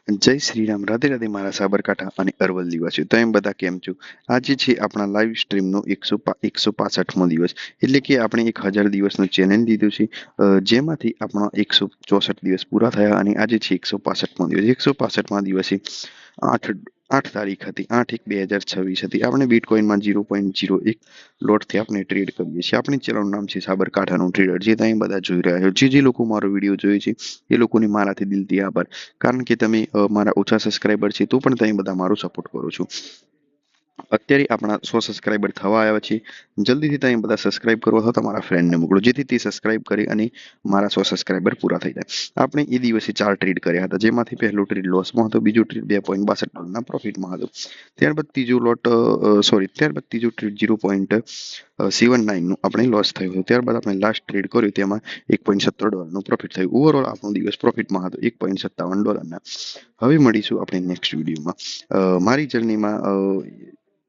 जय श्री राम, राधे राधे मारा साबरकांठा અને અરવલ્લી વાસીઓ. તો એમ બધા કેમ છો? આજે છે આપણા લાઈવ સ્ટ્રીમનો 165મો દિવસ, એટલે કે આપણે 1000 દિવસનું ચેલેન્જ લીધું છે, જેમાંથી આપણા 164 દિવસ પૂરા થયા અને આજે છે 165મો દિવસ. 165મા દિવસે 8 તારીખ હતી, 8/1/2026 હતી. આપણે બિટકોઇનમાં 0.01 લોટથી આપણે ટ્રેડ કરીએ છીએ. આપણી ચેનલનું નામ છે સાબરકાંઠાનું ટ્રેડર, જે તમે બધા જોઈ રહ્યા છો. જે લોકો મારો વિડીયો જોયો છે એ લોકોને મારાથી દિલથી આભાર, કારણ કે તમે મારા ઓછા સબસ્ક્રાઈબર છે તો પણ તમે બધા મારો સપોર્ટ કરો છો. અત્યારે આપણા 100 સબસ્ક્રાઈબર થવા આવ્યા છે. જલ્દીથી તમે બધા સબસ્ક્રાઈબ કરો અથવા તમારા ફ્રેન્ડને મોકલો, જેથી તે સબસ્ક્રાઈબ કરે અને મારા 100 સબસ્ક્રાઈબર પૂરા થઈ જાય. આપણે એ દિવસે 4 ટ્રેડ કર્યા હતા, જેમાંથી પહેલો ટ્રેડ લોસમાં હતો, બીજો ટ્રેડ $2.62 પ્રોફિટમાં હતો. ત્યારબાદ ત્રીજો ટ્રેડ 0.79નું આપણે લોસ થયો હતો. ત્યારબાદ આપણે લાસ્ટ ટ્રેડ કર્યો, તેમાં $1.17નું પ્રોફિટ થયું. ઓવરઓલ આપણો દિવસ પ્રોફિટમાં હતો $1.57. હવે મળીશું આપણે નેક્સ્ટ વિડીયોમાં. મારી જર્નીમાં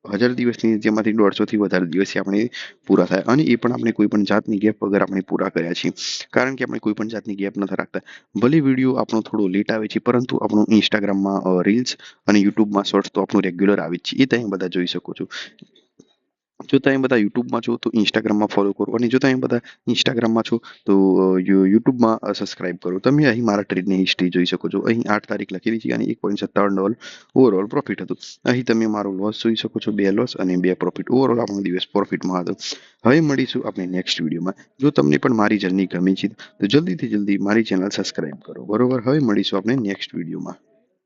1000 દિવસની જેમાંથી 150થી વધારે દિવસે આપણે પૂરા થાય, અને એ પણ આપણે કોઈ પણ જાતની ગેપ વગર આપણે પૂરા કર્યા છે, કારણ કે આપણે કોઈ પણ જાતની ગેપ નથી રાખતા. ભલે વિડીયો આપણો થોડો લેટ આવે છે, પરંતુ આપણું ઇન્સ્ટાગ્રામમાં રીલ્સ અને યુટ્યુબમાં શોર્ટ્સ તો આપણું રેગ્યુલર આવે જ છે, એ તમે બધા જોઈ શકો છો. જો તમે બધા યુટ્યુબમાં છો તો ઇન્સ્ટાગ્રામમાં ફોલો કરો, અને જો તમે બધા ઇન્સ્ટાગ્રામમાં છો તો યુટ્યુબમાં સબસ્ક્રાઇબ કરો. તમે અહીં મારા ટ્રેડની હિસ્ટ્રી જોઈ શકો છો. અહીં 8 તારીખ લખેલી છે અને $1.57 ઓવરઓલ પ્રોફિટ હતું. અહીં તમે મારો લોસ જોઈ શકો છો, 2 લોસ અને 2 પ્રોફિટ. ઓવરઓલ આપણો દિવસ પ્રોફિટમાં હતો. હવે મળીશું આપણે નેક્સ્ટ વિડીયોમાં. જો તમને પણ મારી જર્ની ગમી છે તો જલ્દીથી જલ્દી મારી ચેનલ સબસ્ક્રાઇબ કરો, બરોબર? હવે મળીશું આપણે નેક્સ્ટ વિડીયોમાં.